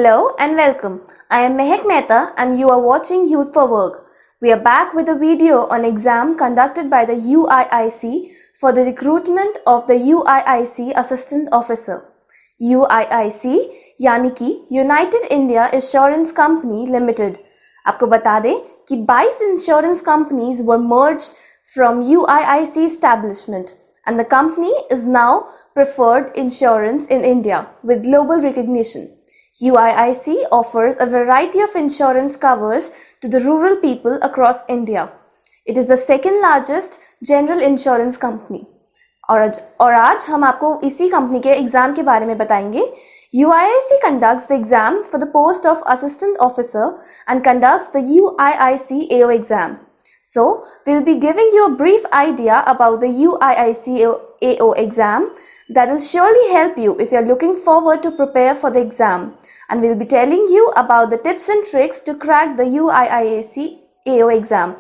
Hello and welcome. I am Mehak Mehta and you are watching Youth for Work. We are back with a video on exam conducted by the UIIC for the recruitment of the UIIC Assistant Officer. UIIC यानी कि United India Insurance Company Limited. आपको बता दें कि 22 insurance companies were merged from UIIC establishment and the company is now preferred insurance in India with global recognition. UIIC offers a variety of insurance covers to the rural people across India. It is the second largest general insurance company. और आज हम आपको इसी company के exam के बारे में बताएंगे. UIIC conducts the exam for the post of assistant officer and conducts the UIIC AO exam. So, we'll be giving you a brief idea about the UIIC AO exam that will surely help you if you're looking forward to prepare for the exam. And we'll be telling you about the tips and tricks to crack the UIIC AO exam.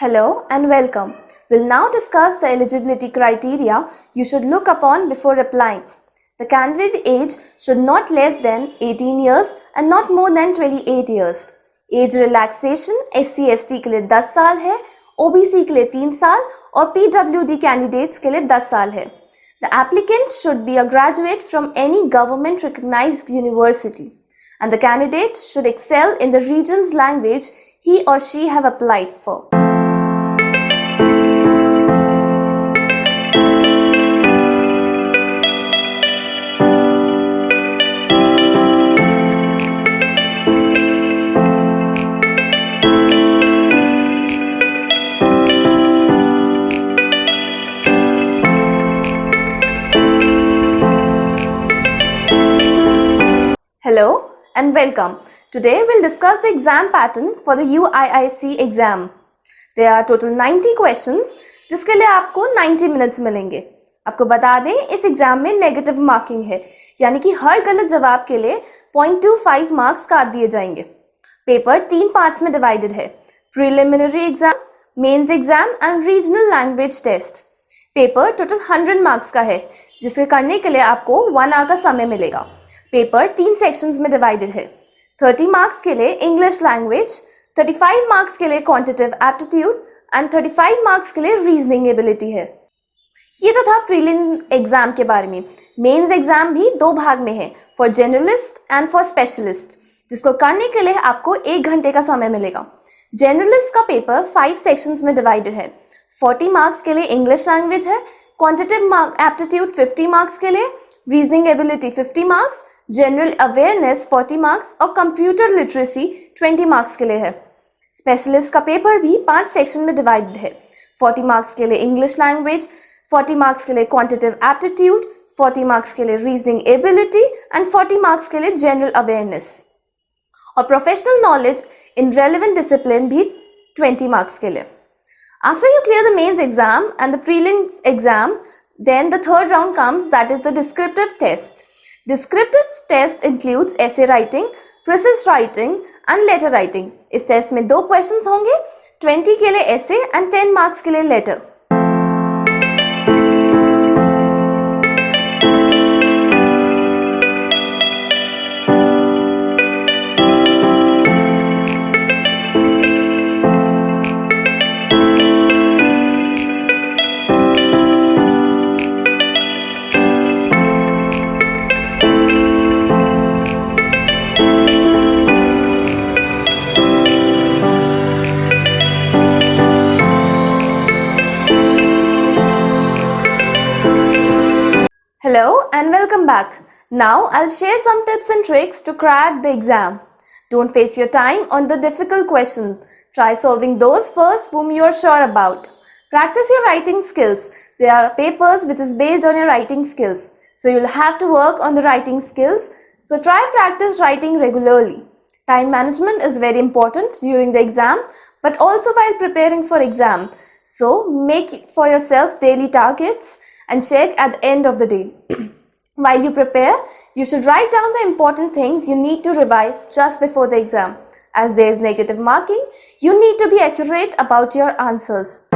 Hello and welcome. We'll now discuss the eligibility criteria you should look upon before applying. The candidate age should not less than 18 years and not more than 28 years. Age relaxation SC/ST के लिए 10 साल है, OBC के लिए 3 साल और PWD candidates के लिए 10 साल है. The applicant should be a graduate from any government recognized university and the candidate should excel in the region's language he or she have applied for. Hello and welcome. Today we'll discuss the exam pattern for the UIIC exam. There are total 90 questions जिसके लिए आपको 90 minutes मिलेंगे. आपको बता दें इस exam में negative marking है यानी कि हर गलत जवाब के लिए 0.25 मार्क्स काट दिए जाएंगे. पेपर 3 पार्ट्स में डिवाइडेड है. Preliminary exam, mains exam and regional language test. Paper total 100 marks का है जिसे करने के लिए आपको 1 आवर का समय मिलेगा. पेपर 3 सेक्शंस में डिवाइडेड है. 30 मार्क्स के लिए इंग्लिश लैंग्वेज, 35 मार्क्स के लिए क्वांटिटेटिव एप्टीट्यूड एंड 35 मार्क्स के लिए रीजनिंग एबिलिटी है. ये तो था प्रीलिम एग्जाम के बारे में. मेंस एग्जाम भी 2 भाग में है, for generalist and for specialist, जिसको करने के लिए आपको 1 घंटे का समय मिलेगा. जनरलिस्ट का पेपर 5 सेक्शंस में डिवाइडेड है. 40 मार्क्स के लिए इंग्लिश लैंग्वेज है, क्वांटिटेटिव एप्टीट्यूड 50 मार्क्स के लिए, reasoning ability 50 marks, general awareness 40 marks और कंप्यूटर लिटरेसी 20 मार्क्स के लिए है. स्पेशलिस्ट का पेपर भी 5 सेक्शन में डिवाइडेड है. 40 मार्क्स के लिए इंग्लिश लैंग्वेज, 40 मार्क्स के लिए क्वांटिटेटिव एप्टीट्यूड, 40 मार्क्स के लिए रीजनिंग एबिलिटी एंड 40 मार्क्स के लिए जनरल अवेयरनेस. और professional knowledge in relevant discipline भी 20 मार्क्स के लिए. After you clear the mains exam and the prelims exam, then the third round comes, that is the descriptive test. Descriptive test includes essay writing, precise writing and letter writing. इस test में 2 questions होंगे, 20 के लिए essay and 10 marks के लिए letter. Hello and welcome back. Now I'll share some tips and tricks to crack the exam. Don't waste your time on the difficult questions. Try solving those first whom you are sure about. Practice your writing skills. There are papers which is based on your writing skills. So you'll have to work on the writing skills. So try practice writing regularly. Time management is very important during the exam, but also while preparing for exam. So make for yourself daily targets and check at the end of the day. While you prepare, you should write down the important things you need to revise just before the exam. As there is negative marking, you need to be accurate about your answers.